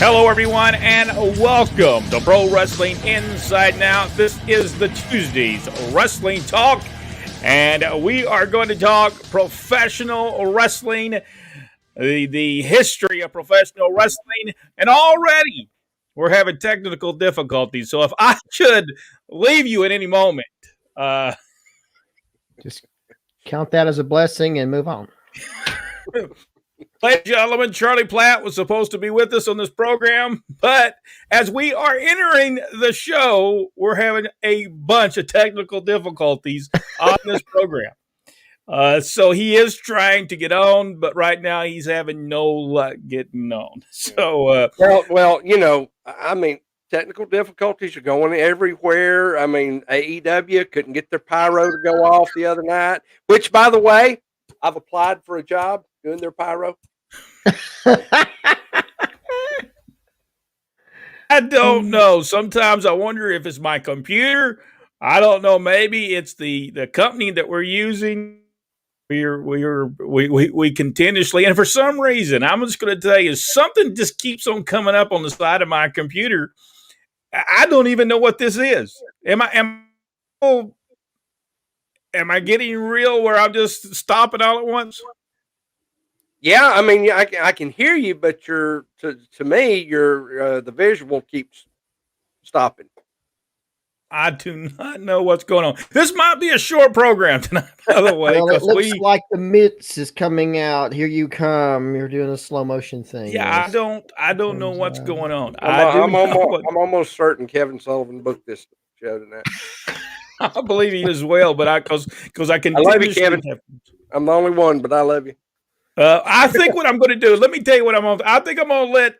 Hello, everyone, and welcome to Pro Wrestling Inside Now. This is the Tuesdays Wrestling Talk, and we are going to talk professional wrestling, the history of professional wrestling, and already we're having technical difficulties. So if I should leave you at any moment, just count that as a blessing and move on. Ladies and gentlemen, Charlie Platt was supposed to be with us on this program, but as we are entering the show, we're having a bunch of technical difficulties on this program. So he is trying to get on, but right now he's having no luck getting on. So, well, you know, I mean, technical difficulties are going everywhere. I mean, AEW couldn't get their pyro to go off the other night, which, by the way, I've applied for a job doing their pyro. I don't know. Sometimes I wonder if it's my computer. I don't know. Maybe it's the company that we're using. We continuously, and for some reason, I'm just going to tell you, something just keeps on coming up on the side of my computer. I don't even know what this is. Am I getting real where I'm just stopping all at once? Yeah, I mean, I can hear you, but to me, the visual keeps stopping. I do not know what's going on. This might be a short program tonight, by the way. Well, it looks like the mitts is coming out. Here you come. You're doing a slow motion thing. Yeah, yes. I don't know what's going on. I'm almost certain Kevin Sullivan booked this show tonight. I believe he as well, but because I can. I love you, Kevin. I'm the only one, but I love you. I think what I'm going to do, let me tell you what I'm going to, I think I'm going to let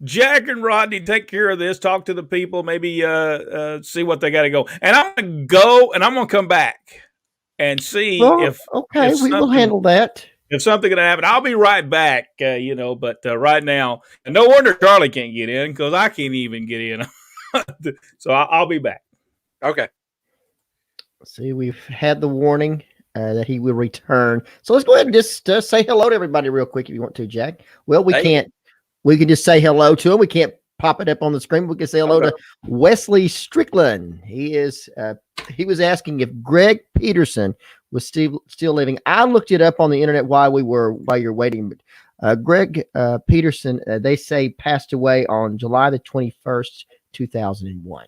Jack and Rodney take care of this, talk to the people, maybe see what they got to go. And I'm going to go and I'm going to come back and see if we will handle that. If something going to happen, I'll be right back, but right now, and no wonder Charlie can't get in because I can't even get in. So I'll be back. Okay. See, we've had the warning that he will return. So let's go ahead and just say hello to everybody real quick if you want to, Jack. Well, we can't. We can just say hello to him. We can't pop it up on the screen. We can say hello to Wesley Strickland. He is. He was asking if Greg Peterson was still living. I looked it up on the internet while you're waiting. But Greg Peterson, they say passed away on July the 21st, 2001.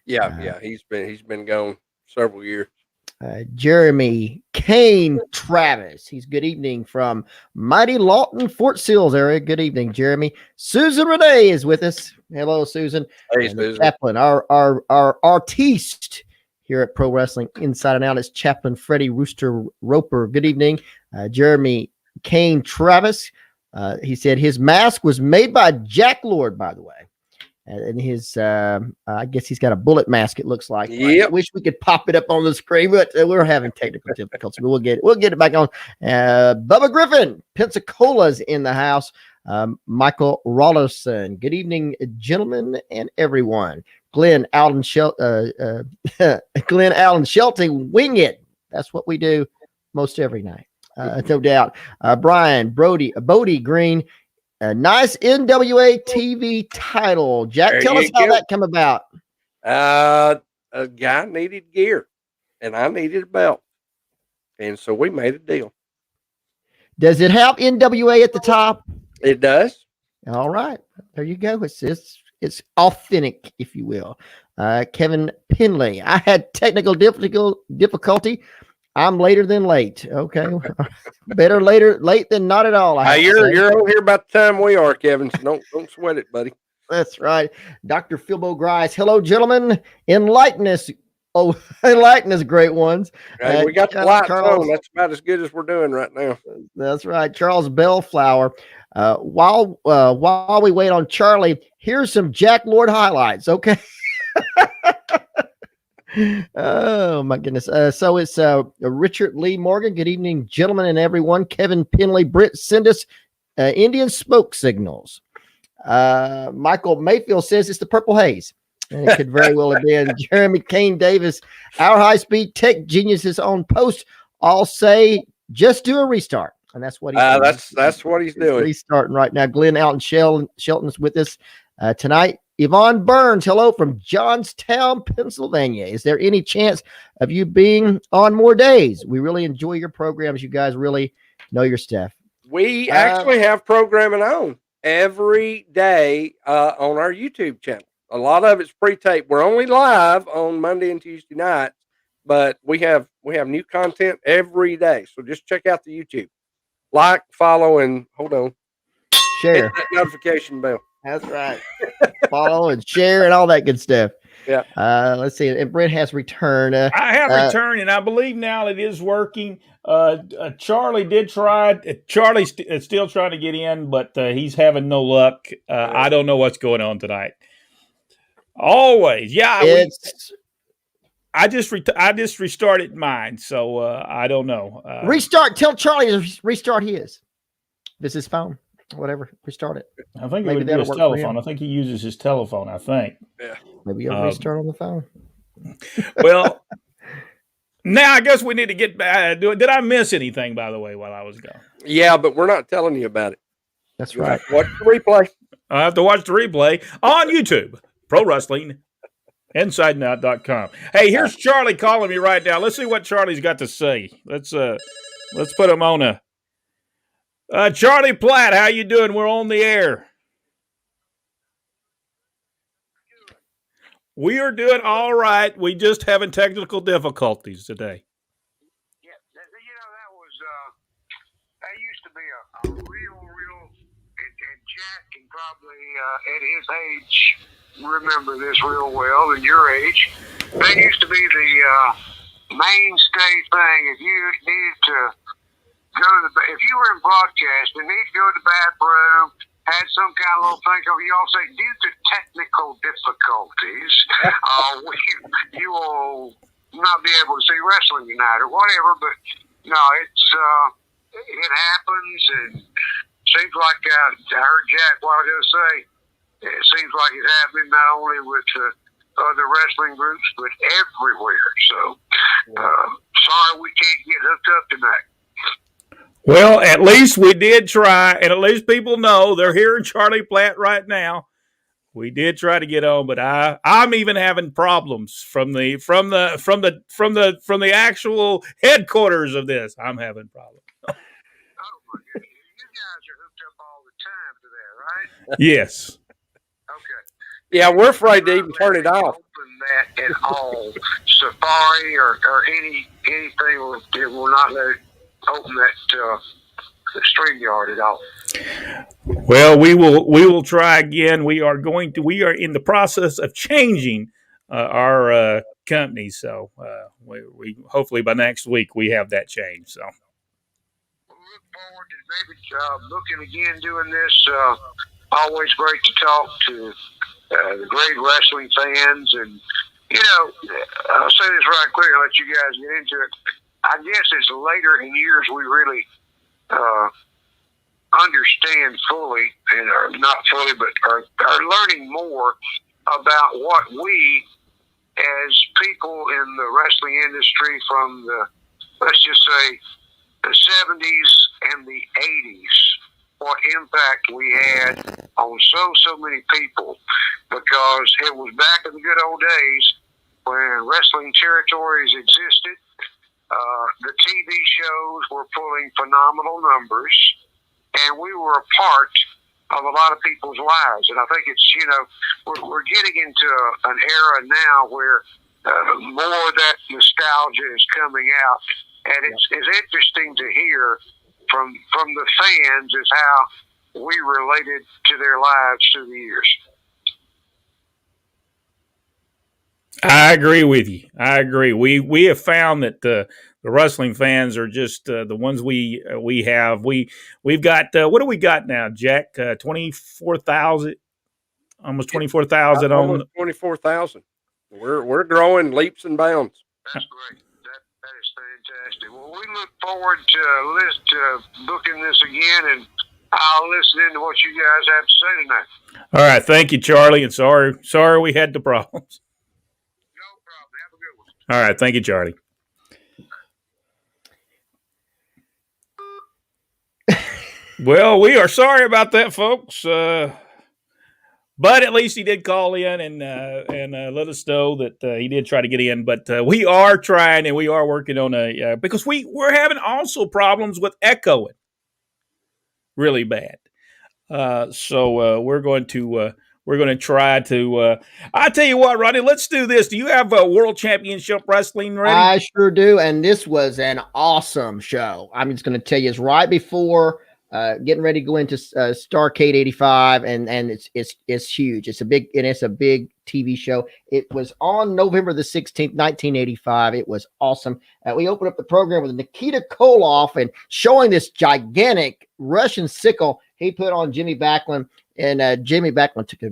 Yeah, he's been gone several years. Jeremy Kane Travis. He's good evening from mighty Lawton, Fort Sills area. Good evening, Jeremy. Susan Renee is with us. Hello, Susan. Hey, Susan. Chaplain, our artiste here at Pro Wrestling Inside and Out is Chaplain Freddie Rooster Roper. Good evening, Jeremy Kane Travis. He said his mask was made by Jack Lord, by the way. And his, I guess he's got a bullet mask. It looks like. Yep. I wish we could pop it up on the screen, but we're having technical difficulties. But we'll get it back on. Bubba Griffin, Pensacola's in the house. Michael Rollison. Good evening, gentlemen and everyone. Glenn Allen Shelton, wing it. That's what we do most every night, no doubt. Brian Bodie Green. A nice NWA TV title. Jack, tell us how that came about. A guy needed gear, and I needed a belt, and so we made a deal. Does it have NWA at the top? It does. All right, there you go. It's authentic, if you will. Kevin Penley. I had technical difficulty. I'm later than late. Okay. Better late than not at all. You're over here about the time we are, Kevin. So don't sweat it, buddy. That's right. Dr. Philbo Grice. Hello, gentlemen. Enlighten us. Oh, enlighten us, great ones. We got the lights on. That's about as good as we're doing right now. That's right. Charles Bellflower. While we wait on Charlie, here's some Jack Lord highlights. Okay. Oh my goodness. So it's Richard Lee Morgan. Good evening, gentlemen and everyone. Kevin Penley, Britt, send us Indian smoke signals. Michael Mayfield says it's the purple haze. And it could very well have been Jeremy Kane Davis. Our high-speed tech geniuses on post all say just do a restart. And that's what he's doing. That's what he's doing. He's starting right now. Glenn out in Shelton's with us tonight. Yvonne Burns, hello from Johnstown, Pennsylvania. Is there any chance of you being on more days? We really enjoy your programs. You guys really know your stuff. We actually have programming on every day on our YouTube channel. A lot of it's pre-taped. We're only live on Monday and Tuesday nights, but we have new content every day. So just check out the YouTube. Like, follow, and hold on. Share. Hit that notification bell. That's right. Follow and share and all that good stuff. Yeah. Let's see. And Brent has returned. I have returned, and I believe now it is working. Charlie did try. Charlie's still trying to get in, but he's having no luck. I don't know what's going on tonight. Always, yeah. I just restarted mine, so I don't know. Restart. Tell Charlie to restart his. This is phone. Whatever. Restart it. I think it would be his telephone. I think he uses his telephone. I think. Yeah. Maybe you'll restart on the phone. Well, now I guess we need to get back. Did I miss anything, by the way, while I was gone? Yeah, but we're not telling you about it. That's right. Watch the replay. I have to watch the replay on YouTube. Pro Wrestling. InsideNow.com. Hey, here's Charlie calling me right now. Let's see what Charlie's got to say. Let's put him on a. Charlie Platt, how you doing? We're on the air. We are doing all right. We just having technical difficulties today. Yeah, that used to be a real, and Jack can probably, at his age, remember this real well, and your age. That used to be the mainstay thing. If you needed to if you were in broadcast and needed to go to the bathroom, had some kind of little thing over, you all say, due to technical difficulties, you will not be able to see wrestling tonight or whatever. But no, it happens, and seems like I heard Jack a while ago say it seems like it's happening not only with other wrestling groups but everywhere. So sorry we can't get hooked up tonight. Well, at least we did try, and at least people know they're hearing Charlie Platt right now. We did try to get on, but I'm even having problems from the actual headquarters of this. I'm having problems. Oh my goodness. You guys are hooked up all the time to that, right? Yes. Okay. Yeah, we're afraid to even turn it off. Open that at all. Safari or anything will not let open that the StreamYard at all. Well, we will try again. We are in the process of changing our company, so we hopefully by next week we have that change. So we'll look forward to maybe looking again doing this. Always great to talk to the great wrestling fans, and I'll say this right quick and let you guys get into it. I guess it's later in years we really understand fully, and are not fully, but are learning more about what we, as people in the wrestling industry from the, let's just say, the 70s and the 80s, what impact we had on so many people, because it was back in the good old days when wrestling territories existed. The TV shows were pulling phenomenal numbers, and we were a part of a lot of people's lives. And I think it's, we're getting into an era now where more of that nostalgia is coming out, and it's interesting to hear from the fans is how we related to their lives through the years. I agree with you. I agree. We have found that the wrestling fans are just the ones we have. We've got what do we got now, Jack? 24,000, almost 24,000 on. Almost 24,000. We're growing leaps and bounds. That's great. That is fantastic. Well, we look forward to booking this again, and I'll listen in to what you guys have to say tonight. All right, thank you, Charlie, and sorry we had the problems. No problem. Have a good one. All right, thank you, Charlie. Well, we are sorry about that, folks. But at least he did call in and let us know that he did try to get in. But we are trying and we are working on because we're having also problems with echoing really bad. So we're going to try to. I tell you what, Rodney, let's do this. Do you have World Championship Wrestling ready? I sure do, and this was an awesome show. I'm just going to tell you, it's right before getting ready to go into Starrcade 85, and it's huge. It's a big TV show. It was on November the 16th, 1985. It was awesome. We opened up the program with Nikita Koloff and showing this gigantic Russian sickle he put on Jimmy Backlund, and Jimmy Backlund took a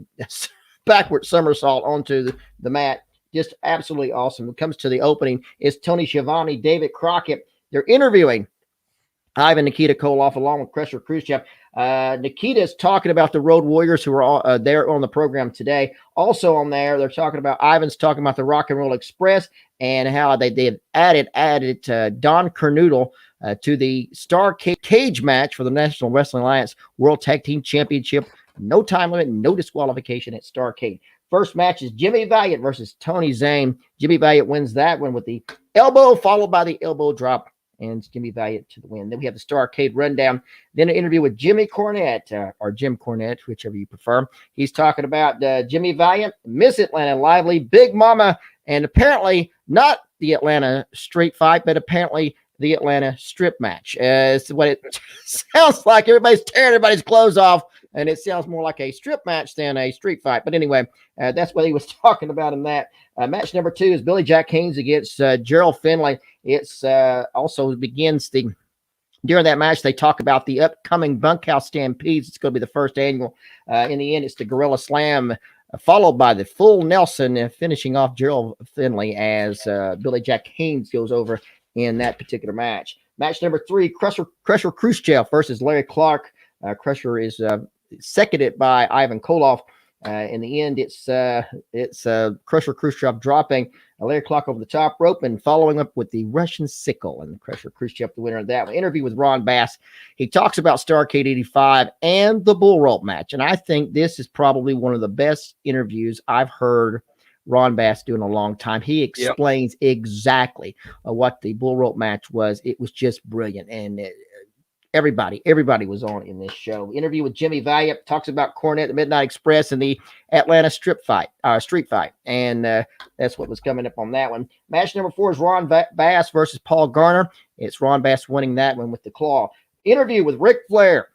backward somersault onto the mat. Just absolutely awesome. When it comes to the opening, it's Tony Schiavone, David Crockett. They're interviewing Ivan Nikita Koloff along with Crusher Khrushchev. Nikita is talking about the Road Warriors who are there on the program today. Also on there, they're talking about Ivan's talking about the Rock and Roll Express and how they added Don Kernoodle to the Starrcade cage match for the National Wrestling Alliance World Tag Team Championship. No time limit, no disqualification at Starrcade. First match is Jimmy Valiant versus Tony Zane. Jimmy Valiant wins that one with the elbow, followed by the elbow drop, and Jimmy Valiant to the win. Then we have the Starrcade rundown. Then an interview with Jimmy Cornette, or Jim Cornette, whichever you prefer. He's talking about Jimmy Valiant, Miss Atlanta Lively, Big Mama, and apparently not the Atlanta street fight, but apparently the Atlanta strip match. It's what it sounds like. Everybody's tearing everybody's clothes off, and it sounds more like a strip match than a street fight. But anyway, that's what he was talking about in that. Match number 2 is Billy Jack Haynes against Gerald Finley. It's also begins during that match, they talk about the upcoming Bunkhouse Stampedes. It's going to be the first annual. In the end, it's the Gorilla Slam, followed by the Full Nelson, finishing off Gerald Finley as Billy Jack Haynes goes over in that particular match. Match number 3, Crusher Khrushchev versus Larry Clark. Crusher is seconded by Ivan Koloff. In the end, it's Crusher Khrushchev dropping Larry Clark over the top rope and following up with the Russian sickle, and Crusher Khrushchev the winner of that one. Interview with Ron Bass. He talks about Starrcade 85 and the bull rope match, and I think this is probably one of the best interviews I've heard Ron Bass do in a long time. He explains exactly what the bull rope match was. It was just brilliant, and everybody was on in this show. Interview with Jimmy Valiant, talks about Cornette, the Midnight Express, and the Atlanta street fight. And that's what was coming up on that one. Match number 4 is Ron Bass versus Paul Garner. It's Ron Bass winning that one with the claw. Interview with Ric Flair.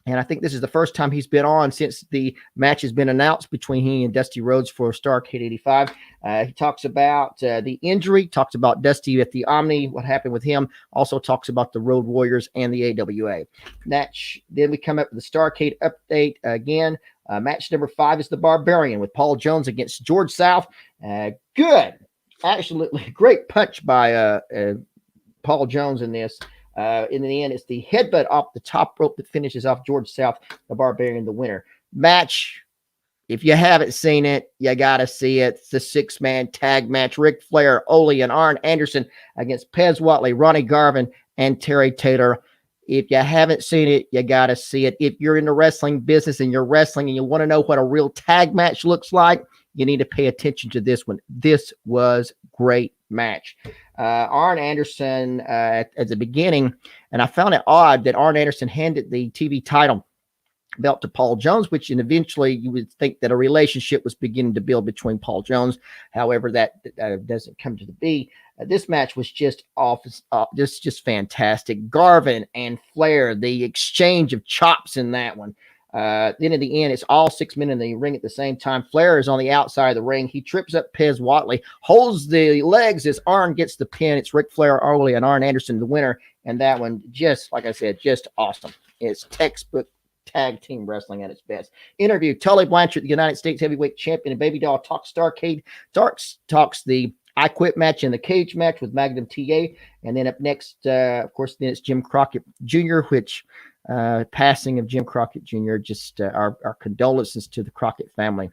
And I think this is the first time he's been on since the match has been announced between he and Dusty Rhodes for Starrcade 85. He talks about the injury, talks about Dusty at the Omni, what happened with him. Also talks about the Road Warriors and the AWA. Then we come up with the Starrcade update again. Match number 5 is the Barbarian with Paul Jones against George South. Good. Absolutely great punch by Paul Jones in this. In the end, it's the headbutt off the top rope that finishes off George South, the Barbarian, the winner. Match, if you haven't seen it, you got to see it. It's the 6-man tag match. Ric Flair, Ole, and Arn Anderson against Pez Whatley, Ronnie Garvin, and Terry Taylor. If you haven't seen it, you got to see it. If you're in the wrestling business and you're wrestling and you want to know what a real tag match looks like, you need to pay attention to this one. This was great match. Arn Anderson at the beginning, and I found it odd that Arn Anderson handed the TV title belt to Paul Jones, which and eventually you would think that a relationship was beginning to build between Paul Jones. However, that doesn't come to the be. This match was just just fantastic. Garvin and Flair, the exchange of chops in that one. Then in the end, it's all 6 men in the ring at the same time. Flair is on the outside of the ring. He trips up Pez Whatley, holds the legs as Arn gets the pin. It's Ric Flair, Ole, and Arn Anderson, the winner. And that one, just like I said, just awesome. It's textbook tag team wrestling at its best. Interview, Tully Blanchard, the United States Heavyweight Champion, and Baby Doll talks Starrcade. Talks the I Quit match and the cage match with Magnum TA. And then up next, of course, then it's Jim Crockett Jr., which passing of Jim Crockett Jr., just our condolences to the Crockett family.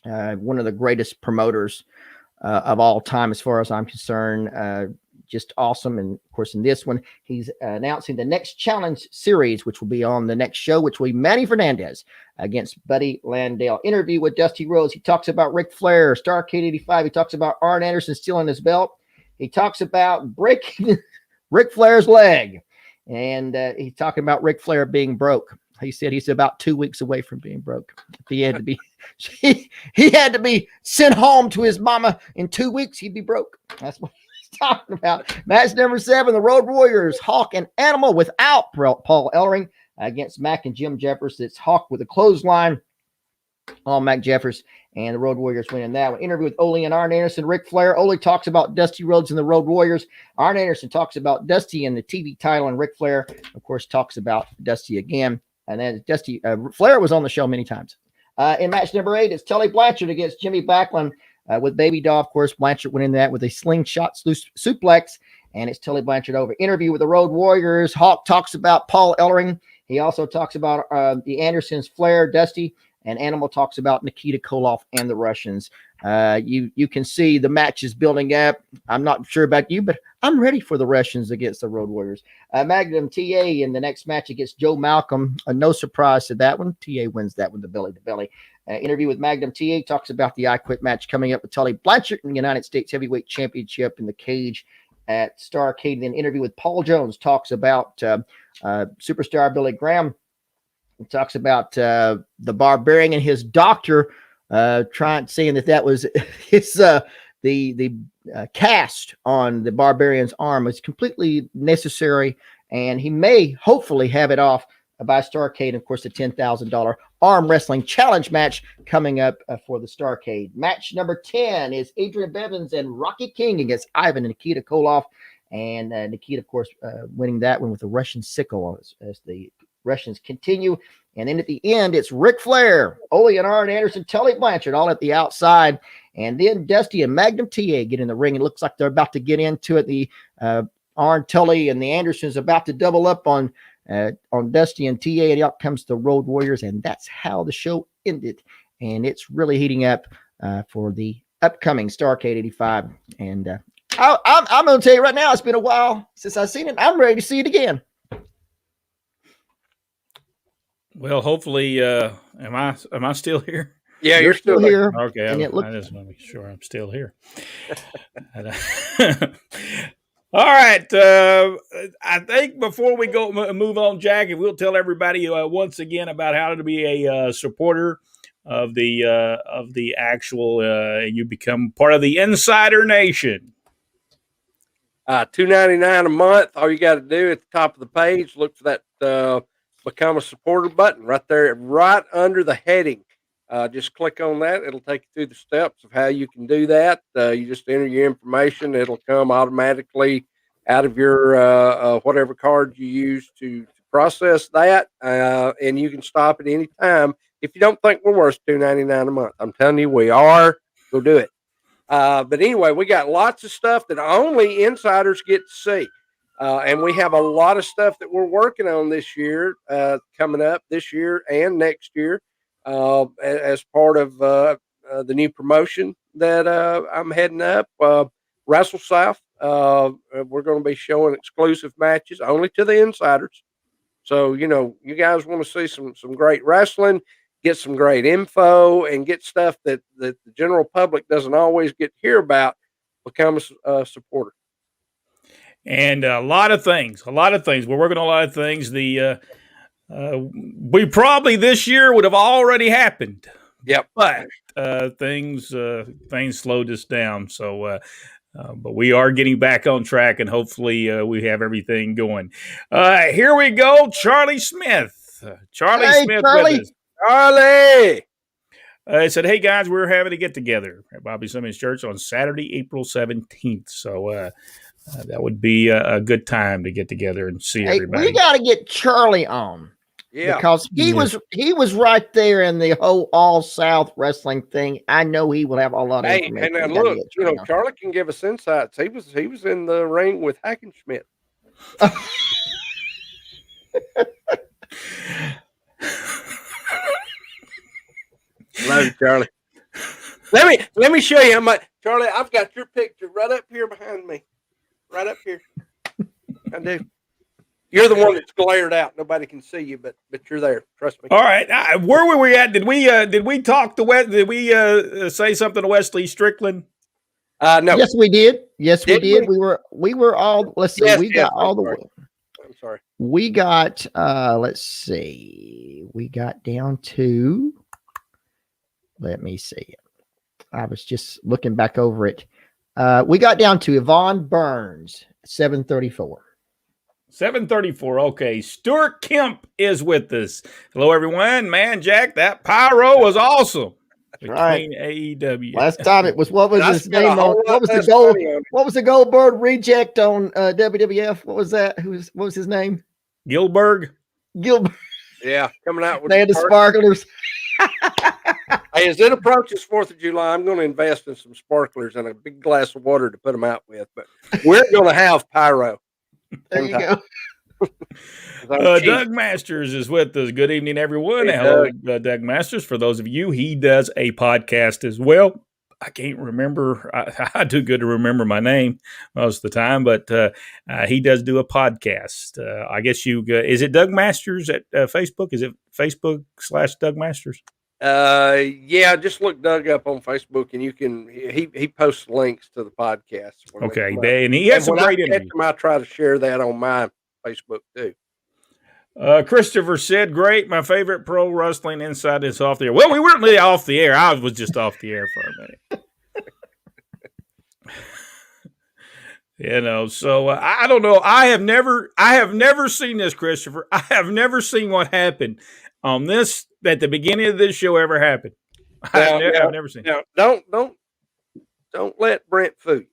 One of the greatest promoters of all time, as far as I'm concerned. just awesome. And of course, in this one, he's announcing the next challenge series, which will be on the next show, which will be Manny Fernandez against Buddy Landale. Interview with Dusty Rhodes. He talks about Ric Flair, Starrcade 85. He talks about Arn Anderson stealing his belt. He talks about breaking Ric Flair's leg. And he's talking about Ric Flair being broke. He said he's about 2 weeks away from being broke. He had to be, he had to be sent home to his mama in 2 weeks. He'd be broke. That's what he's talking about. Match number 7, the Road Warriors, Hawk and Animal without Paul Ellering against Mac and Jim Jeffers. It's Hawk with a clothesline on Mac Jeffers, and the Road Warriors winning that one. Interview with Ole and Arn Anderson. Ric Flair. Ole talks about Dusty Rhodes and the Road Warriors. Arn Anderson talks about Dusty and the TV title, and Ric Flair, of course, talks about Dusty again. And then Dusty Flair was on the show many times. In match number 8, it's Tully Blanchard against Jimmy Backlund with Baby Doll. Of course, Blanchard winning that with a slingshot suplex, and it's Tully Blanchard over. Interview with the Road Warriors. Hawk talks about Paul Ellering. He also talks about the Andersons, Flair, Dusty, and Animal talks about Nikita Koloff and the Russians. You can see the match is building up. I'm not sure about you, but I'm ready for the Russians against the Road Warriors. Magnum TA in the next match against Joe Malcolm. No surprise to that one. TA wins that one, the belly to belly. Interview with Magnum TA talks about the I Quit match coming up with Tully Blanchard in the United States Heavyweight Championship in the cage at Starrcade. Then interview with Paul Jones talks about superstar Billy Graham. He talks about the Barbarian and his doctor saying that was his the cast on the Barbarian's arm was completely necessary, and he may hopefully have it off by Starrcade. Of course, the $10,000 arm wrestling challenge match coming up for the Starrcade. Match number 10 is Adrian Bevins and Rocky King against Ivan and Nikita Koloff, and Nikita, of course, winning that one with a Russian sickle as the Russians continue. And then at the end, it's Ric Flair, Ole and Arn Anderson, Tully Blanchard all at the outside. And then Dusty and Magnum TA get in the ring. It looks like they're about to get into it. The Arn, Tully, and the Andersons about to double up on Dusty and TA. And out comes the Road Warriors. And that's how the show ended. And it's really heating up for the upcoming Starrcade 85. And I'm going to tell you right now, it's been a while since I've seen it. I'm ready to see it again. Well, hopefully, am I still here? Yeah, you're still here. Okay, I just want to make sure I'm still here. All right. I think before we move on, Jack, if we'll tell everybody once again about how to be a supporter of the actual, you become part of the Insider Nation. $2.99 a month. All you got to do at the top of the page, look for that become a supporter button right there, right under the heading. Just click on that. It'll take you through the steps of how you can do that. You just enter your information. It'll come automatically out of your whatever card you use to process that, and you can stop at any time if you don't think we're worth $2.99 a month. I'm telling you, we are. Go do it. But anyway, we got lots of stuff that only insiders get to see. And we have a lot of stuff that we're working on this year, coming up this year and next year, as part of the new promotion that I'm heading up, Wrestle South. We're going to be showing exclusive matches only to the insiders. So, you guys want to see some great wrestling, get some great info, and get stuff that the general public doesn't always get to hear about. Become a supporter. And a lot of things. We're working on a lot of things. We probably this year would have already happened. Yep. But things slowed us down. So, but we are getting back on track, and hopefully we have everything going. Here we go, Charlie Smith. Charlie Smith with us. Charlie. I said, hey, guys, we're having a get-together at Bobby Simmons Church on Saturday, April 17th. So that would be a good time to get together and see everybody. We got to get Charlie on. Yeah. Because he was right there in the whole All South wrestling thing. I know he will have a lot of information. And look, Charlie can give us insights. He was in the ring with Hackenschmidt. Love you, Charlie. Let me show you how much, Charlie. I've got your picture right up here behind me. right up here. I do. You're the one that's glared out. Nobody can see you, but you're there. Trust me. All right. Where were we at? Did we talk to Wes? Did we say something to Wesley Strickland? No. Yes, we did. Yes, we Did did. we? We were all. Let's see. Yes, we got all the. I'm sorry. We got. Let's see. We got down to. Let me see. I was just looking back over it. We got down to Yvonne Burns, 734. 734. Okay. Stuart Kemp is with us. Hello, everyone. Man, Jack, that pyro was awesome. Right. AEW. Last time it was what was his name on? What was the less gold? money on it. What was the Goldberg reject on WWF? What was that? What was his name? Gilbert. Gilbert. Yeah, coming out with They had the sparklers. Hey, as it approaches 4th of July, I'm going to invest in some sparklers and a big glass of water to put them out with. But we're going to have pyro. There you go. Doug Masters is with us. Good evening, everyone. Hey, hello, Doug Masters. For those of you, he does a podcast as well. I can't remember. I do good to remember my name most of the time, but he does do a podcast. I guess is it Doug Masters at Facebook? Is it Facebook/Doug Masters? Yeah, just look Doug up on Facebook, and you can. He posts links to the podcast. Okay, and he has some great interviews. I try to share that on my Facebook too. Christopher said, "Great, my favorite pro wrestling insight is off the air." Well, we weren't really off the air. I was just off the air for a minute. So I don't know. I have never seen this, Christopher. I have never seen what happened on this at the beginning of this show ever happened. I've never seen. Now, don't let Brent fool you.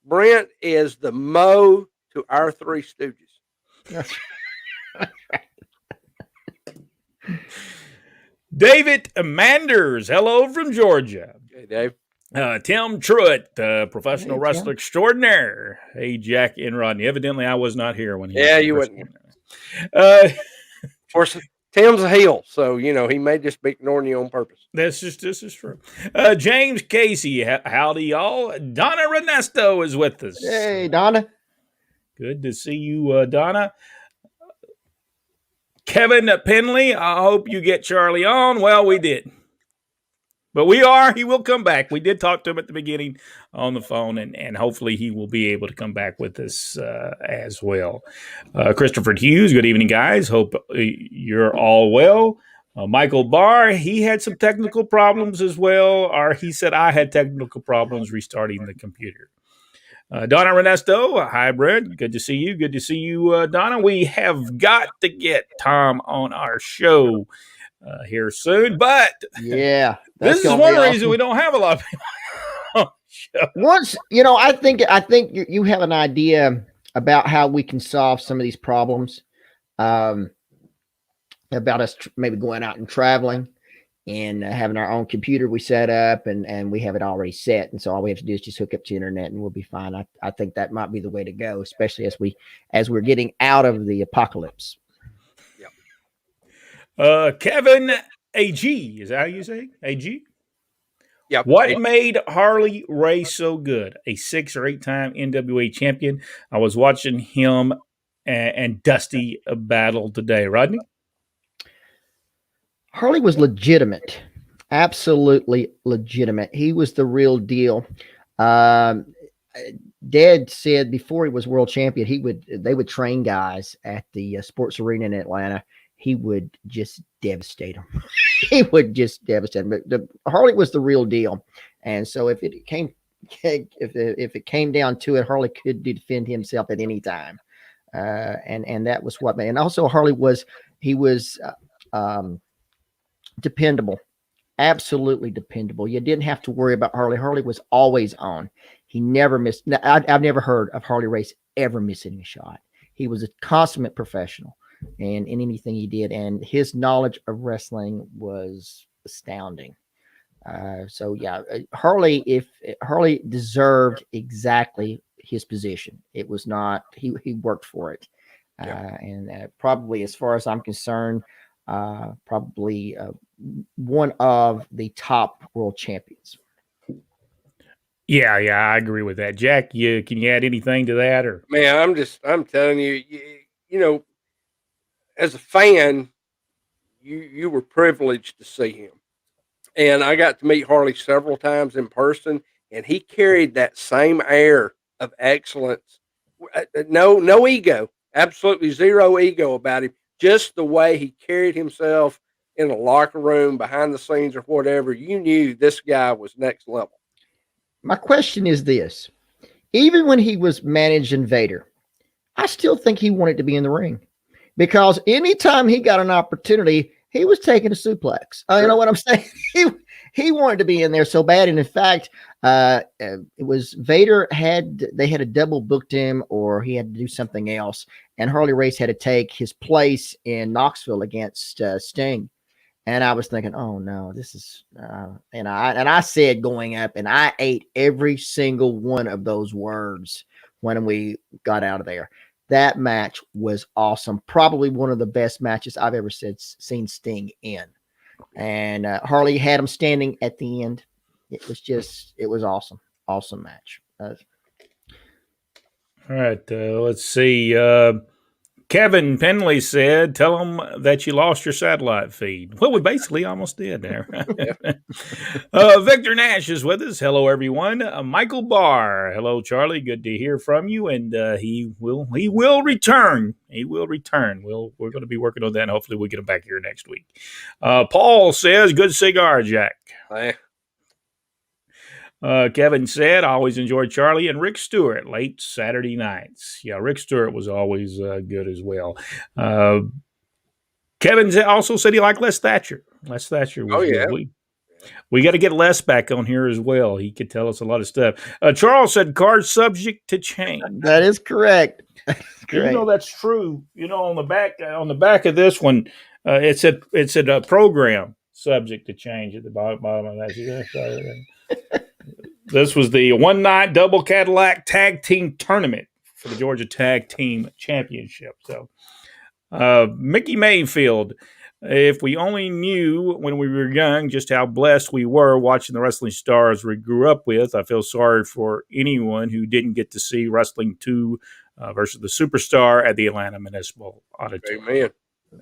Brent is the Mo to our Three Stooges. David Manders, hello from Georgia. Hey, Dave. Tim Truitt, professional wrestler extraordinaire. Hey, Jack and Rodney. Evidently, I was not here when he. Yeah, you wouldn't. Of course, Tim's a heel, so he may just be ignoring you on purpose. This is true. James Casey, howdy, y'all. Donna Ernesto is with us. Hey, Donna. Good to see you, Donna. Kevin Penley, I hope you get Charlie on. Well, we did. But he will come back. We did talk to him at the beginning on the phone, and hopefully he will be able to come back with us as well. Christopher Hughes, good evening, guys. Hope you're all well. Michael Barr, he had some technical problems as well, or he said I had technical problems restarting the computer. Donna Ernesto, hi, Brett. Good to see you. Good to see you, Donna. We have got to get Tom on our show here soon, but yeah, this is one reason we don't have a lot of people on the show. Once, I think you have an idea about how we can solve some of these problems, about us maybe going out and traveling and having our own computer we set up and we have it already set. And so all we have to do is just hook up to the internet and we'll be fine. I think that might be the way to go, especially as we're getting out of the apocalypse. Kevin AG, is that how you say AG? Yeah. What made Harley Race so good? A 6 or 8 time NWA champion. I was watching him and Dusty battle today. Rodney? Harley was legitimate, absolutely legitimate. He was the real deal. Dad said before he was world champion, they would train guys at the sports arena in Atlanta. He would just devastate them. He would just devastate them. But Harley was the real deal, and so if it came down to it, Harley could defend himself at any time, and that was what made. And also, Harley was dependable, absolutely dependable. You didn't have to worry about Harley. Harley was always on. He never missed. I've never heard of Harley Race ever missing a shot. He was a consummate professional. And in anything he did, and his knowledge of wrestling was astounding. Harley deserved exactly his position. It was not he worked for it, and probably, as far as I'm concerned, one of the top world champions. Yeah, I agree with that. Jack, can you add anything to that? Or Man, I'm telling you, you know, as a fan, you were privileged to see him. And I got to meet Harley several times in person, and he carried that same air of excellence. No ego, absolutely zero ego about him. Just the way he carried himself in a locker room, behind the scenes, or whatever, you knew this guy was next level. My question is this: even when he was managing Vader, I still think he wanted to be in the ring, because anytime he got an opportunity, he was taking a suplex. You know what I'm saying? he wanted to be in there so bad, and in fact, it was Vader had a double booked him, or he had to do something else, and Harley Race had to take his place in Knoxville against Sting. And I was thinking, oh no, this is, and I said going up, and I ate every single one of those words when we got out of there. That match was awesome. Probably one of the best matches I've ever seen Sting in. And Harley had him standing at the end. It was awesome. Awesome match. All right, let's see. Kevin Penley said, tell them that you lost your satellite feed. Well, we basically almost did there. Victor Nash is with us. Hello, everyone. Michael Barr. Hello, Charlie. Good to hear from you. And he will return. He will return. We're going to be working on that, and hopefully we'll get him back here next week. Paul says, good cigar, Jack. Hey. Kevin said, I always enjoyed Charlie and Rick Stewart late Saturday nights. Yeah, Rick Stewart was always good as well. Kevin also said he liked Les Thatcher. Les Thatcher was good. We got to get Les back on here as well. He could tell us a lot of stuff. Charles said, card subject to change. That is correct. You know that's true. You know, on the back of this one, it said a program subject to change at the bottom of that. This was the one-night double Cadillac tag team tournament for the Georgia Tag Team Championship. So, Mickey Mayfield, if we only knew when we were young just how blessed we were watching the wrestling stars we grew up with, I feel sorry for anyone who didn't get to see Wrestling 2 versus the Superstar at the Atlanta Municipal Auditorium.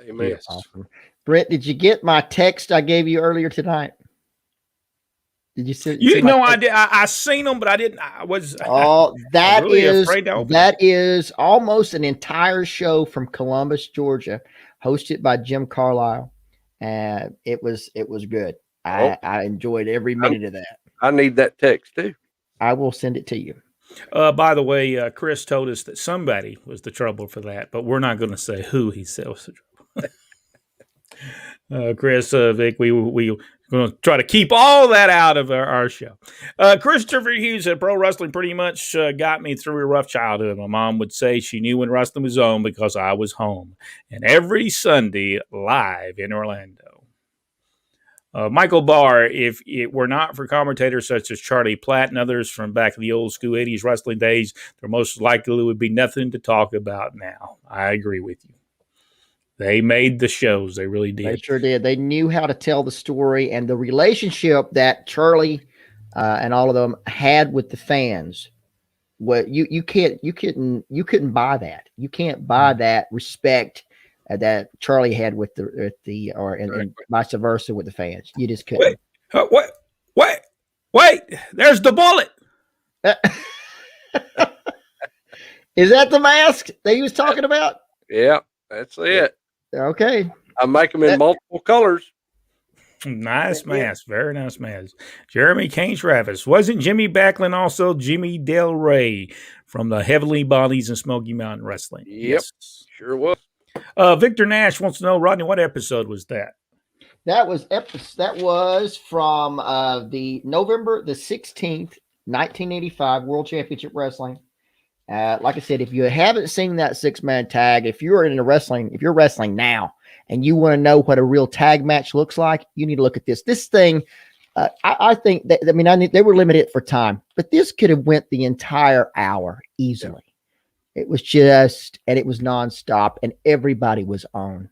Amen. Yes. Awesome. Brent, did you get my text I gave you earlier tonight? Did you see? I did. I seen them, but I didn't. That is almost an entire show from Columbus, Georgia, hosted by Jim Carlisle, and it was good. I enjoyed every minute of that. I need that text too. I will send it to you. By the way, Chris told us that somebody was the trouble for that, but we're not going to say who he said was the trouble. Chris, Vic, we going to try to keep all that out of our show. Christopher Hughes said, pro wrestling pretty much got me through a rough childhood. My mom would say she knew when wrestling was on because I was home. And every Sunday, live in Orlando. Michael Barr, if it were not for commentators such as Charlie Platt and others from back in the old school 80s wrestling days, there most likely would be nothing to talk about now. I agree with you. They made the shows. They really did. They sure did. They knew how to tell the story, and the relationship that Charlie and all of them had with the fans. What you couldn't buy that. You can't buy that respect that Charlie had with and vice versa with the fans. You just couldn't. Wait! There's the bullet. Is that the mask that he was talking about? Yeah, that's it. Okay. I make them in multiple colors. Nice mask. Very nice mask. Jeremy Kane Travis. Wasn't Jimmy Backlund also Jimmy Del Rey from the Heavenly Bodies and Smoky Mountain Wrestling? Yep. Yes. Sure was. Victor Nash wants to know, Rodney, what episode was that? That was from the November the 16th, 1985 World Championship Wrestling. Like I said, if you haven't seen that 6-man tag, if you're wrestling now and you want to know what a real tag match looks like, you need to look at this. This thing, I think that, they were limited for time, but this could have went the entire hour easily. Yeah. It was and it was nonstop, and everybody was on.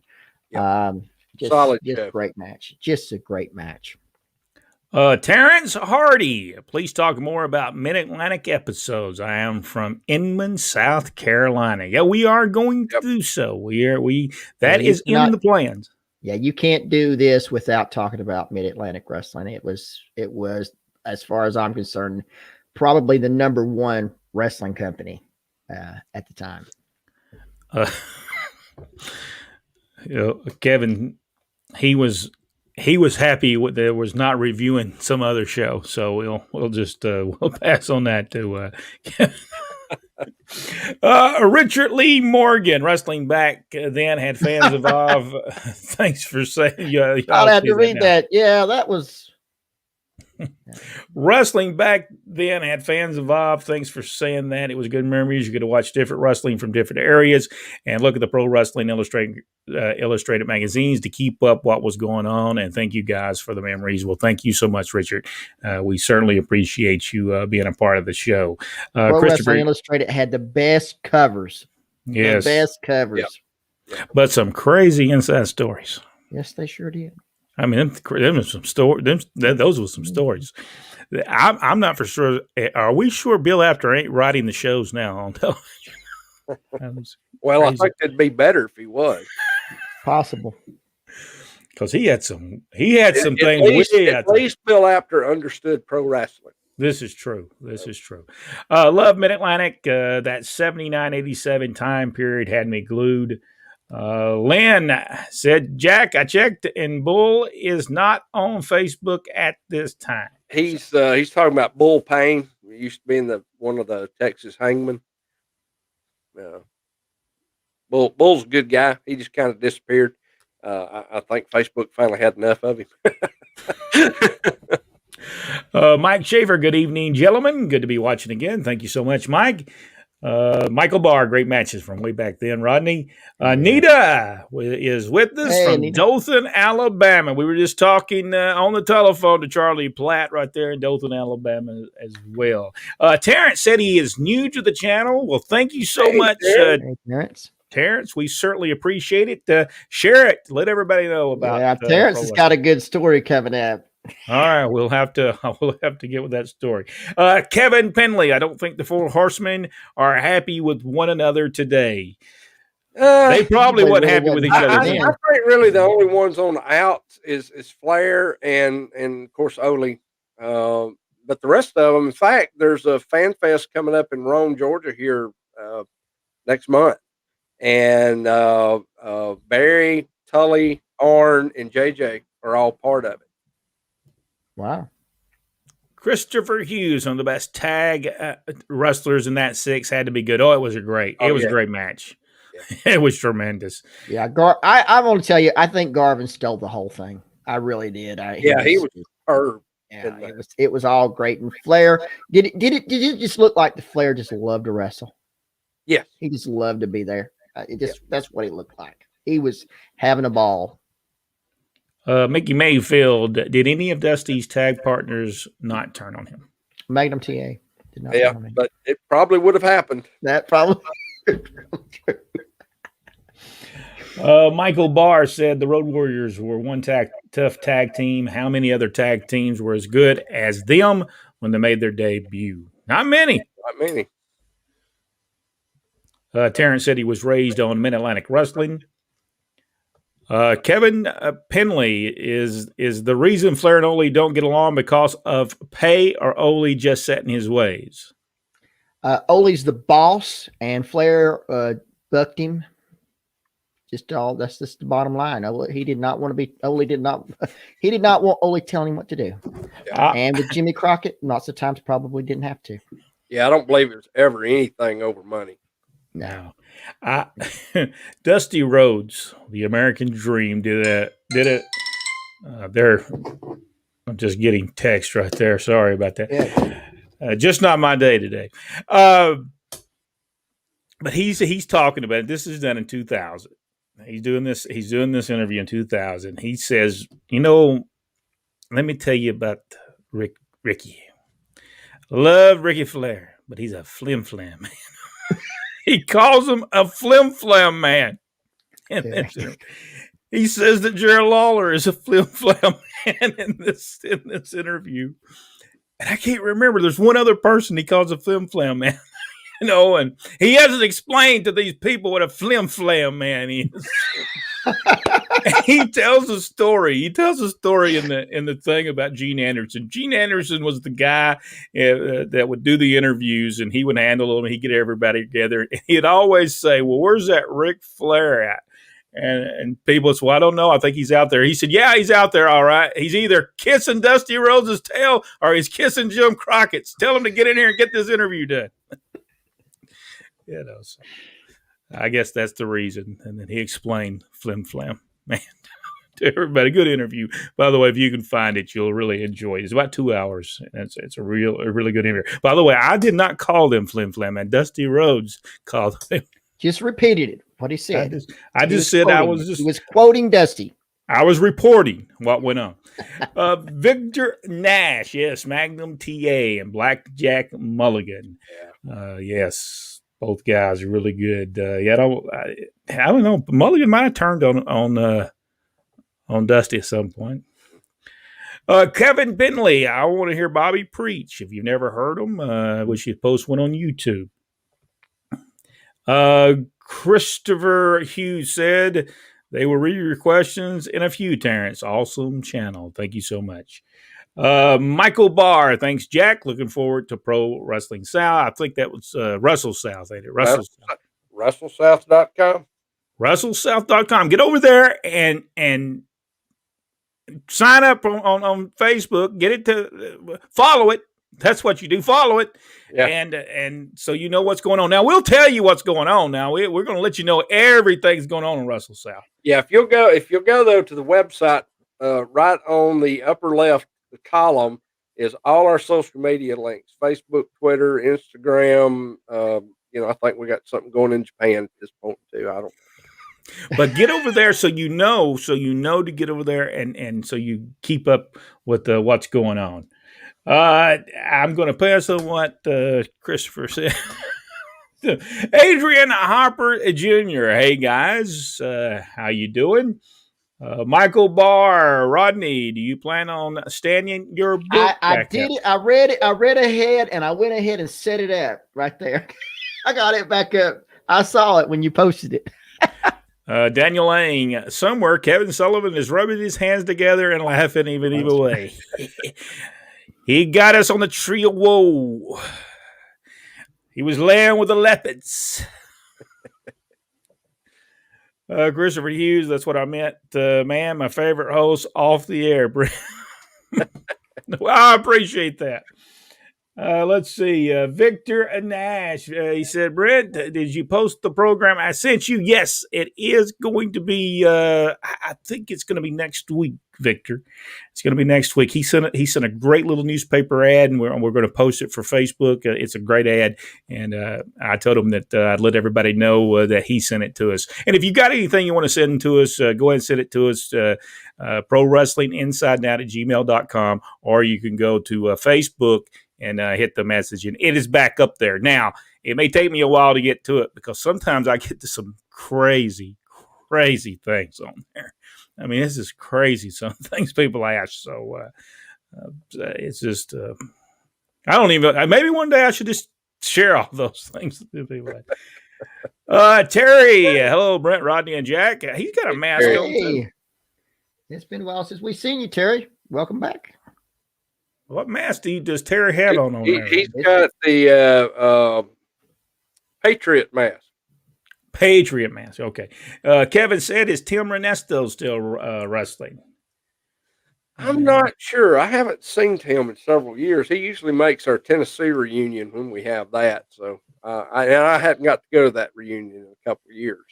Yep. Solid just a great match. Just a great match. Terrence Hardy, please talk more about Mid-Atlantic episodes. I am from Inman, South Carolina. Yeah, we are going to do so. That is in the plans. Yeah, you can't do this without talking about Mid-Atlantic Wrestling. It was, as far as I'm concerned, probably the number one wrestling company at the time. Kevin, he was happy there was not reviewing some other show, so we'll just we'll pass on that to Richard Lee Morgan. Wrestling back then had fans evolve. Thanks for saying. I'll have to read that. Yeah, that was. Wrestling back then had fans evolve. Thanks for saying that. It was good memories. You get to watch different wrestling from different areas and look at the Pro Wrestling Illustrated magazines to keep up what was going on. And thank you guys for the memories. Well, thank you so much, Richard. We certainly appreciate you being a part of the show. Pro Wrestling Illustrated had the best covers. Yes. The best covers. Yep. But some crazy inside stories. Yes, they sure did. I mean, them some those were some stories. I'm not for sure. Are we sure Bill Apter ain't writing the shows now on television? Well, I think it'd be better if he was. Possible. Because he had some things. At least Bill Apter understood pro wrestling. This is true. Love Mid-Atlantic. That 79-87 time period had me glued. Lynn said, Jack, I checked and Bull is not on Facebook at this time. He's talking about Bull Payne. He used to be one of the Texas hangmen. Bull's a good guy. He just kind of disappeared. I think Facebook finally had enough of him. Mike Schaefer, good evening, gentlemen. Good to be watching again. Thank you so much, Mike. Michael Barr, great matches from way back then. Rodney, Nita is with us from Nita. Dothan, Alabama. We were just talking on the telephone to Charlie Platt right there in Dothan, Alabama as well. Terrence said he is new to the channel. Well, thank you so much, Terrence. Terrence, we certainly appreciate it. Share it. Let everybody know about. Yeah, Terrence has got a good story coming up. All right, we'll have to get with that story. Kevin Penley, I don't think the Four Horsemen are happy with one another today. They probably weren't happy with each other. I think really the only ones on the outs is Flair and of course Ole. But the rest of them, in fact, there's a fan fest coming up in Rome, Georgia here next month, and Barry, Tully, Arn, and JJ are all part of it. Wow. Christopher Hughes, one of the best tag wrestlers in that six, had to be good. Oh, it was a great match. Yeah. It was tremendous. Yeah, I want to tell you, I think Garvin stole the whole thing. I really did. He was superb. Yeah, it was all great. And Flair, did it just look like the Flair just loved to wrestle? Yes. He just loved to be there. That's what he looked like. He was having a ball. Mickey Mayfield, did any of Dusty's tag partners not turn on him? Magnum TA did not. Yeah, but it probably would have happened. That probably. Michael Barr said the Road Warriors were one tough tag team. How many other tag teams were as good as them when they made their debut? Not many. Terrence said he was raised on Mid-Atlantic Wrestling. Kevin Penley is the reason Flair and Ole don't get along because of pay, or Ole just set in his ways? Ole's the boss, and Flair bucked him. That's just the bottom line. He did not want to be. Ole did not. He did not want Ole telling him what to do. And with Jimmy Crockett, lots of times probably didn't have to. Yeah, I don't believe there's ever anything over money. No. Dusty Rhodes, the American Dream, did it. I'm just getting text right there. Sorry about that. Yeah. Just not my day today. But he's talking about it. This is done in 2000. He's doing this interview in 2000. He says, let me tell you about Ricky. Love Ricky Flair, but he's a flim-flam man. He calls him a flim-flam man. And he says that Jerry Lawler is a flim-flam And in this interview, and I can't remember, there's one other person he calls a flim flam man. And he hasn't explained to these people what a flim flam man is. He tells a story. He tells a story in the thing about Gene Anderson. Gene Anderson was the guy that would do the interviews, and he would handle them. He'd get everybody together. And he'd always say, "Well, where's that Ric Flair at?" And people said, "Well, I don't know. I think he's out there." He said, "Yeah, he's out there, all right. He's either kissing Dusty Rhodes' tail or he's kissing Jim Crockett's. Tell him to get in here and get this interview done." So I guess that's the reason. And then he explained flim flam. Man, to everybody, good interview. By the way, if you can find it, you'll really enjoy it. It's about 2 hours. It's a really good interview. By the way, I did not call them flim flam, man. Dusty Rhodes called them. Just repeated it. What he said. I just said I was just. He was quoting Dusty. I was reporting what went on. Victor Nash, yes, Magnum TA and Blackjack Mulligan. Yes, both guys are really good. I don't know. Mulligan might have turned on Dusty at some point. Kevin Bentley, I want to hear Bobby preach. If you've never heard him, we should post one on YouTube. Christopher Hughes said they will read your questions in a few, Terrence. Awesome channel. Thank you so much. Michael Barr, thanks, Jack. Looking forward to Pro Wrestling South. I think that was Russell South, ain't it? WrestleSouth.com. WrestleSouth.com. Get over there and sign up on Facebook. Get it to follow it. That's what you do. Follow it. Yeah. And so you know what's going on. Now, we'll tell you what's going on. Now, we're going to let you know everything's going on in Russell South. Yeah, if you'll go though to the website, right on the upper left column is all our social media links: Facebook, Twitter, Instagram. I think we got something going in Japan at this point too. I don't know. But get over there so you know to get over there and so you keep up with what's going on. I'm going to pass on what Christopher said. Adrian Harper Jr. Hey guys, how you doing? Michael Barr, Rodney, do you plan on standing your book? I did it. I read it. I read ahead, and I went ahead and set it up right there. I got it back up. I saw it when you posted it. Daniel Lang, somewhere Kevin Sullivan is rubbing his hands together and laughing even way. He got us on the tree of woe. He was laying with the leopards. Christopher Hughes, that's what I meant. Man, my favorite host off the air. Well, I appreciate that. Let's see. Victor Nash, he said, Brent, did you post the program I sent you? Yes, it is going to be, I think it's going to be next week, Victor. It's going to be next week. He sent a great little newspaper ad, and we're going to post it for Facebook. It's a great ad, and I told him that I'd let everybody know that he sent it to us. And if you got anything you want to send to us, go ahead and send it to us, Pro Wrestling Inside Out at gmail.com, or you can go to Facebook and hit the message, and it is back up there. Now, it may take me a while to get to it because sometimes I get to some crazy things on there. I mean, this is crazy, some things people ask. So it's just, I don't even, maybe one day I should just share all those things with people. Terry, hello, Brent, Rodney, and Jack. He's got a mask on too. It's been a while since we've seen you, Terry. Welcome back. What mask does Terry have on there? He's got the Patriot mask. Patriot mask. Okay. Kevin said, is Tim Renesto still wrestling? I'm not sure. I haven't seen Tim in several years. He usually makes our Tennessee reunion when we have that. So I haven't got to go to that reunion in a couple of years.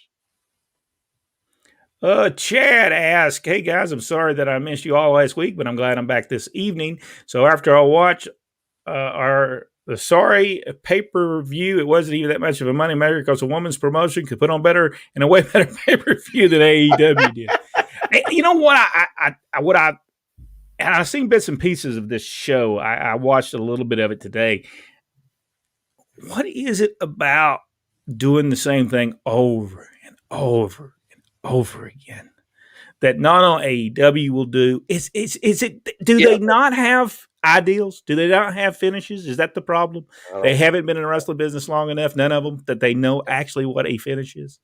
Chad asked, hey guys, I'm sorry that I missed you all last week, but I'm glad I'm back this evening. So after I watch the sorry pay-per-view, it wasn't even that much of a money maker because a woman's promotion could put on better and a way better pay-per-view than AEW did. You know what? And I've seen bits and pieces of this show. I watched a little bit of it today. What is it about doing the same thing over and over and over again that not only AEW will do. Is it? Do they not have ideals? Do they not have finishes? Is that the problem? They haven't been in the wrestling business long enough. None of them that they know actually what a finish is.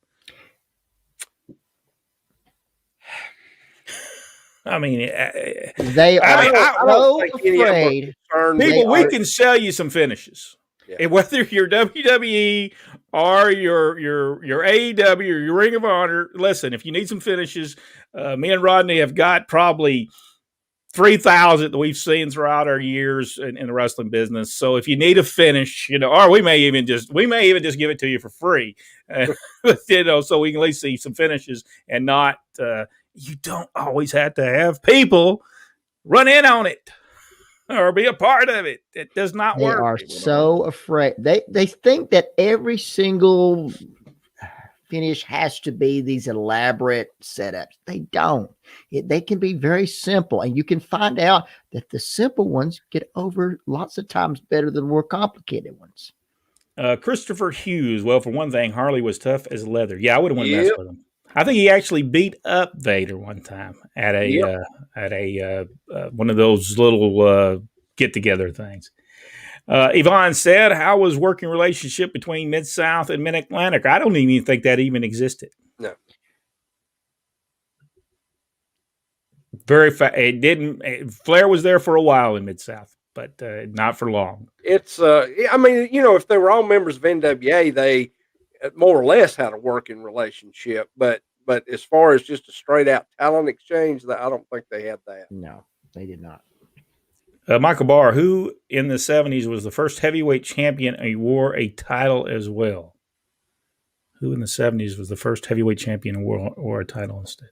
I mean, they are so afraid. People, we can sell you some finishes. Yeah. Whether you're WWE or your AEW or your Ring of Honor, listen, if you need some finishes, me and Rodney have got probably 3,000 that we've seen throughout our years in the wrestling business. So if you need a finish, or we may even just give it to you for free, so we can at least see some finishes and not. You don't always have to have people run in on it or be a part of it. It does not work. They are so afraid. They think that every single finish has to be these elaborate setups. They don't. They can be very simple, and you can find out that the simple ones get over lots of times better than more complicated ones. Christopher Hughes. Well, for one thing, Harley was tough as leather. Yeah, I wouldn't want to mess with him. I think he actually beat up Vader one time at a one of those little get together things. Yvonne said, "How was working relationship between Mid South and Mid Atlantic?" I don't even think that even existed. No. It didn't. Flair was there for a while in Mid South, but not for long. It's I mean, if they were all members of NWA, they more or less had a working relationship, but as far as just a straight out talent exchange, I don't think they had that. No, they did not. Michael Barr, who in the 70s was the first heavyweight champion and wore a title as well. Who in the 70s was the first heavyweight champion and wore a title instead?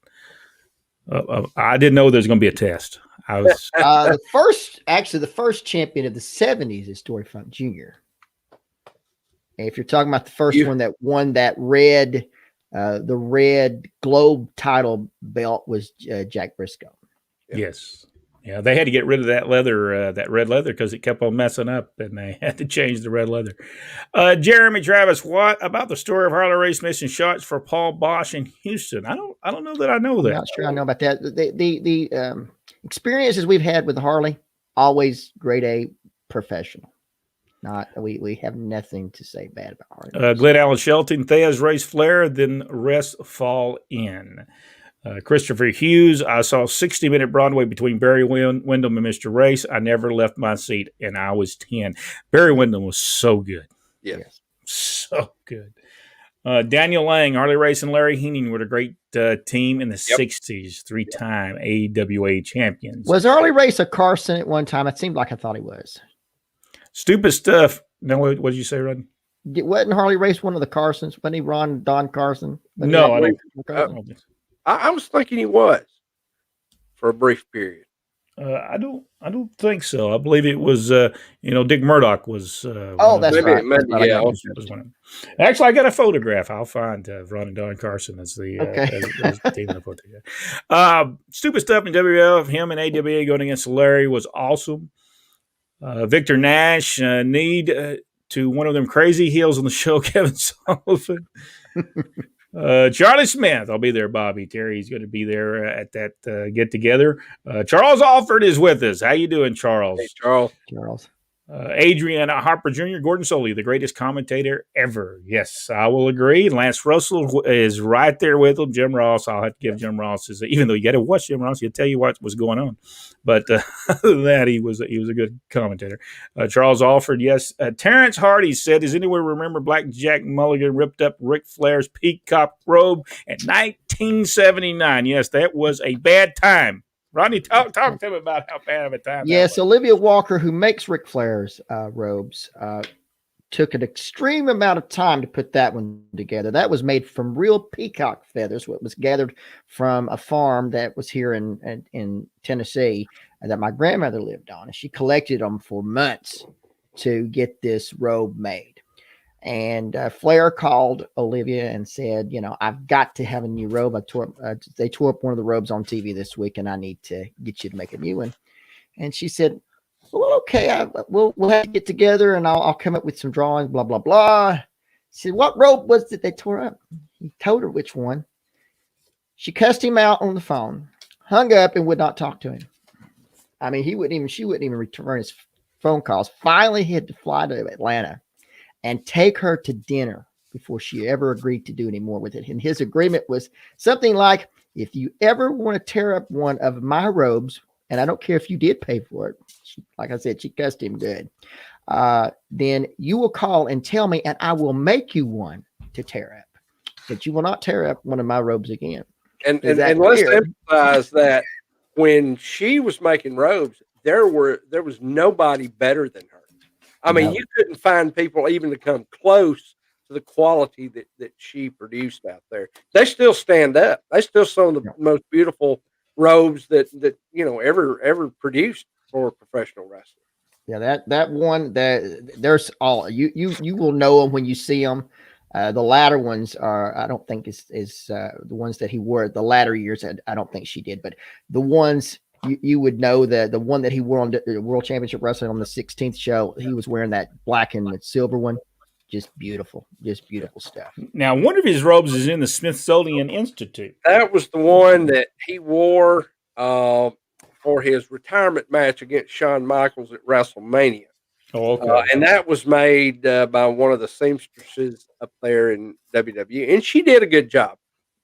I didn't know there was going to be a test. I was the first champion of the 70s is Dory Funk Jr. And if you're talking about the first one that won that the red globe title belt was Jack Briscoe. Yes. Yeah, they had to get rid of that leather, that red leather, because it kept on messing up, and they had to change the red leather. Jeremy Travis, what about the story of Harley Race missing shots for Paul Bosch in Houston? I don't know that I know that. I'm not sure I know about that. The experiences we've had with Harley, always grade A, professional. Not we have nothing to say bad about Harley. Glenn Allen Shelton, Thea's race Flair, then rest fall in. Christopher Hughes, I saw 60-minute Broadway between Barry Windham and Mr. Race. I never left my seat, and I was 10. Barry Windham was so good. Yes. So good. Daniel Lang, Harley Race, and Larry Heening were a great team in the 60s, three-time AWA champions. Was Harley Race a Carson at one time? It seemed like I thought he was. Stupid stuff. No, what did you say, Rodney? Wasn't Harley Race one of the Carsons? Wasn't he Don Carson? No, I don't. I was thinking he was for a brief period. I don't think so. I believe it was, Dick Murdoch was. That's right. Yeah. Actually, I got a photograph. I'll find Ron and Don Carson as the as the team I put together. Stupid stuff in WWF. Him and AWA going against Larry was awesome. Victor Nash need to one of them crazy heels on the show. Kevin Sullivan. Charlie Smith, I'll be there, Bobby. Terry's going to be there at that get-together. Charles Alford is with us. How you doing, Charles? Hey, Charles. Adrian Harper Jr., Gordon Soley, the greatest commentator ever. Yes, I will agree. Lance Russell is right there with him. Jim Ross, I'll have to give Jim Ross, even though you got to watch Jim Ross, he'll tell you what was going on. But other than that, he was a good commentator. Charles Alford, yes. Terrence Hardy said, does anyone remember Black Jack Mulligan ripped up Ric Flair's peacock robe in 1979? Yes, that was a bad time. Rodney, talk to him about how bad of a time. Yes, Olivia Walker, who makes Ric Flair's robes, took an extreme amount of time to put that one together. That was made from real peacock feathers, what was gathered from a farm that was here in Tennessee that my grandmother lived on. And she collected them for months to get this robe made. And Flair called Olivia and said, I've got to have a new robe. They tore up one of the robes on TV this week, and I need to get you to make a new one. And she said, well, okay, we'll have to get together, and I'll come up with some drawings, blah, blah, blah. She said, what robe was it they tore up? He told her which one. She cussed him out on the phone, hung up, and would not talk to him. I mean, she wouldn't even return his phone calls. Finally, he had to fly to Atlanta and take her to dinner before she ever agreed to do any more with it. And his agreement was something like, if you ever want to tear up one of my robes, and I don't care if you did pay for it, like I said, she cussed him good, then you will call and tell me, and I will make you one to tear up. But you will not tear up one of my robes again. And let's emphasize that when she was making robes, there was nobody better than her. I mean, you couldn't find people even to come close to the quality that she produced out there. They still stand up. They still some of the most beautiful robes that ever produced for a professional wrestler. Yeah, that one, there's all you will know them when you see them. The latter ones are, I don't think is the ones that he wore the latter years. I don't think she did, but the ones you would know, the one that he wore on the World Championship Wrestling on the 16th show, he was wearing that black and silver one. Just beautiful stuff. Now, one of his robes is in the Smithsonian Institute. That was the one that he wore for his retirement match against Shawn Michaels at WrestleMania. Oh, okay. And that was made by one of the seamstresses up there in WWE, and she did a good job.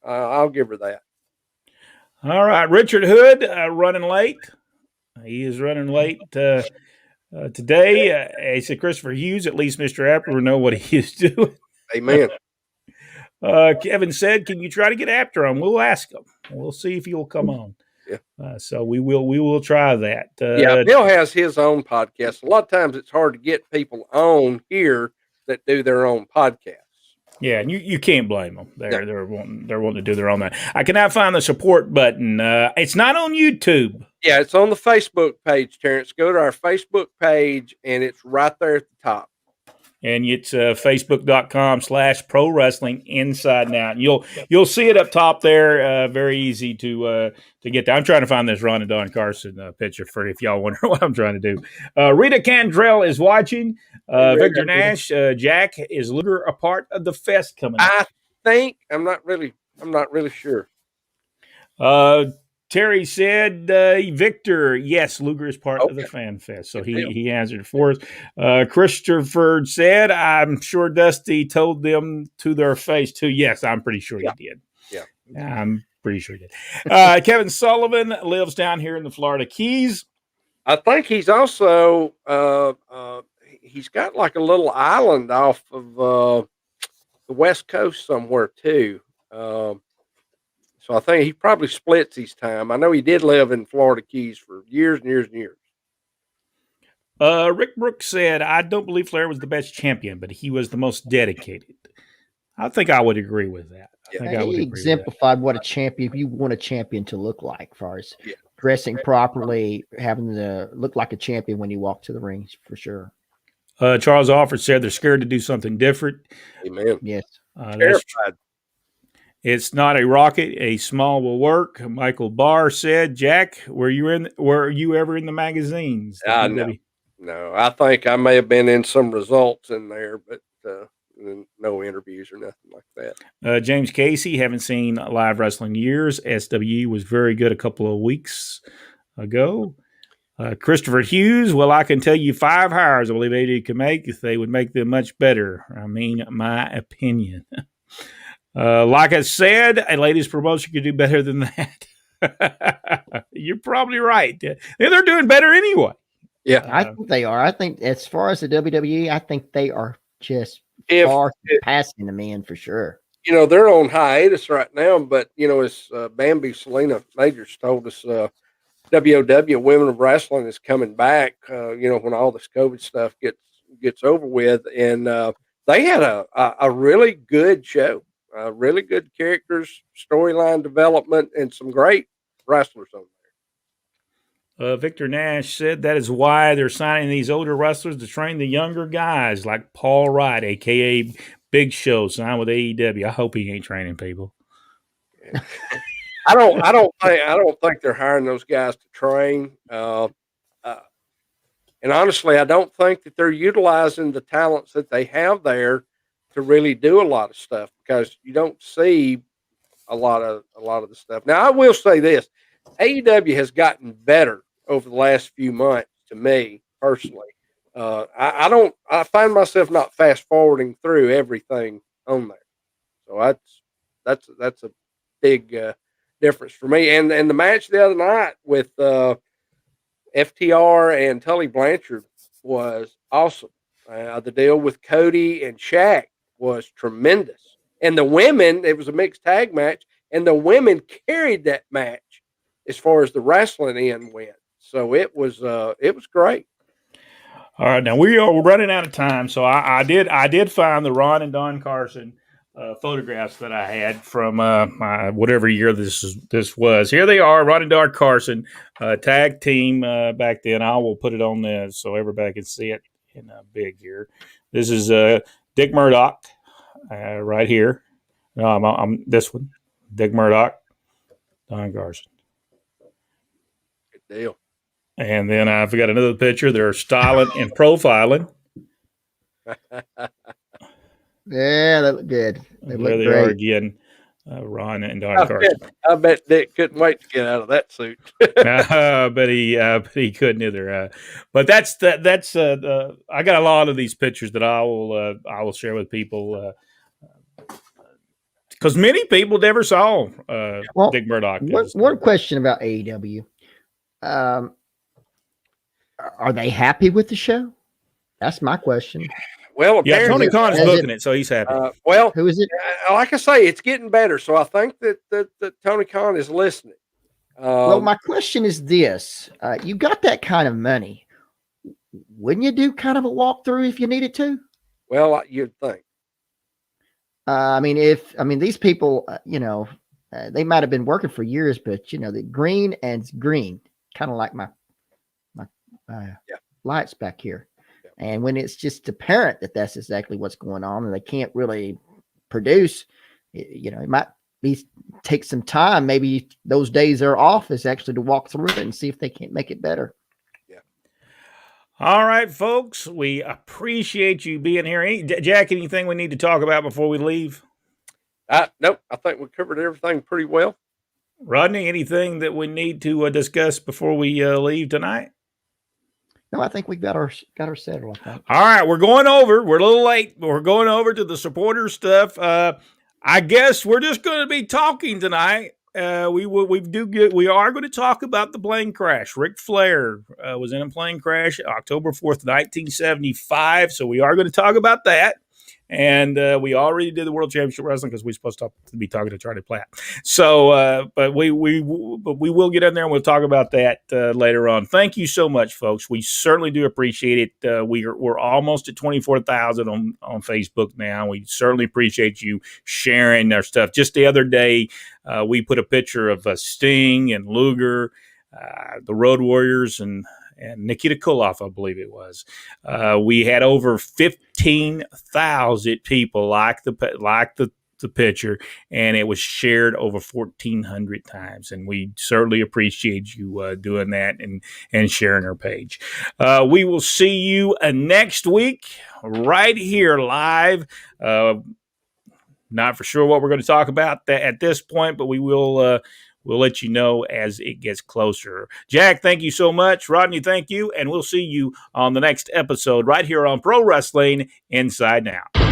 I'll give her that. All right, Richard Hood running late. He is running late today. He said Christopher Hughes, at least Mr. Apter will know what he is doing. Amen. Kevin said, "Can you try to get Apter on? We'll ask him. We'll see if he will come on." Yeah. So we will try that. Bill has his own podcast. A lot of times it's hard to get people on here that do their own podcast. Yeah, and you can't blame them. They're wanting to do their own thing. I cannot find the support button. It's not on YouTube. Yeah, it's on the Facebook page, Terrence. Go to our Facebook page, and it's right there at the top. And it's facebook.com/pro wrestling inside and out. And you'll see it up top there. Very easy to get there. I'm trying to find this Ron and Don Carson picture for if y'all wonder what I'm trying to do. Rita Cantrell is watching. Victor Nash, Jack, is Luger a part of the fest coming up? I think I'm not really sure. Terry said, Victor, yes, Luger is part of the Fan Fest. So he answered for us. Christopher said, I'm sure Dusty told them to their face too. Yes, I'm pretty sure he did. Yeah. I'm pretty sure he did. Kevin Sullivan lives down here in the Florida Keys. I think he's also, he's got like a little island off of the West Coast somewhere too. So I think he probably splits his time. I know he did live in Florida Keys for years and years and years. Rick Brooks said, I don't believe Flair was the best champion, but he was the most dedicated. I think I would agree with that. He exemplified what a champion, if you want a champion to look like, as far as dressing properly, having to look like a champion when you walk to the ring, for sure. Charles Alford said they're scared to do something different. Amen. Yes. Terrified. It's not a rocket. A small will work. Michael Barr said, Jack, were you ever in the magazines? No, I think I may have been in some results in there, but no interviews or nothing like that. James Casey, haven't seen live wrestling in years. SWE was very good a couple of weeks ago. Christopher Hughes, well, I can tell you 5 hires I believe AD could make if they would make them much better. I mean, my opinion. Like I said, a ladies promotion could do better than that. You're probably right. They're doing better anyway. Yeah, I think they are. I think as far as the WWE, I think they are just far passing the man for sure. They're on hiatus right now, but as Bambi Selena Majors told us, WOW Women of Wrestling is coming back. When all this COVID stuff gets over with, and they had a really good show. Really good characters, storyline development, and some great wrestlers on there. Victor Nash said that is why they're signing these older wrestlers to train the younger guys like Paul Wright, a.k.a. Big Show, signed with AEW. I hope he ain't training people. I don't think they're hiring those guys to train. And honestly, I don't think that they're utilizing the talents that they have there to really do a lot of stuff, because you don't see a lot of the stuff. Now, I will say this: AEW has gotten better over the last few months. To me personally, I find myself not fast forwarding through everything on there. So that's a big difference for me. And the match the other night with FTR and Tully Blanchard was awesome. The deal with Cody and Shaq was tremendous. And the women, it was a mixed tag match, and the women carried that match as far as the wrestling end went. So it was great. All right, now we're running out of time, so I did find the Ron and Don Carson photographs that I had from my whatever year this was. Here they are, Ron and Don Carson, tag team back then. I will put it on this so everybody can see it in big here. This is Dick Murdoch right here. No, I'm this one, Dick Murdoch, Don Carson. Good deal. And then I've got another picture. They're styling and profiling. Yeah, they look good. They look there they great. are again, Ron and Don Carson. I bet Dick couldn't wait to get out of that suit. but he couldn't either. But that's I got a lot of these pictures that I will share with people because many people never saw Dick Murdoch. One question about AEW. Are they happy with the show? That's my question. Well, yeah, Tony Khan's booking it, so he's happy. Well, who is it? Like I say, it's getting better. So I think that Tony Khan is listening. Well, my question is this: you got that kind of money, wouldn't you do kind of a walkthrough if you needed to? Well, you'd think. These people, they might have been working for years, but the green and green, kind of like my lights back here. And when it's just apparent that that's exactly what's going on and they can't really produce, it might be take some time. Maybe those days they're off is actually to walk through it and see if they can't make it better. Yeah. All right, folks. We appreciate you being here. Jack, anything we need to talk about before we leave? Nope. I think we covered everything pretty well. Rodney, anything that we need to discuss before we leave tonight? No, I think we got our settled. I think. All right, we're going over. We're a little late, but we're going over to the supporter stuff. I guess we're just going to be talking tonight. We are going to talk about the plane crash. Ric Flair was in a plane crash October 4th, 1975. So we are going to talk about that. And we already did the World Championship Wrestling because we're supposed to be talking to Charlie Platt. So, but we will get in there and we'll talk about that later on. Thank you so much, folks. We certainly do appreciate it. We're almost at 24,000 on Facebook now. We certainly appreciate you sharing our stuff. Just the other day, we put a picture of Sting and Luger, the Road Warriors, and Nikita Koloff, I believe it was. We had over 15,000 people like the picture, and it was shared over 1,400 times. And we certainly appreciate you doing that and sharing our page. We will see you next week right here live. Not for sure what we're going to talk about at this point, but we will. We'll let you know as it gets closer. Jack, thank you so much. Rodney, thank you. And we'll see you on the next episode right here on Pro Wrestling Inside Now.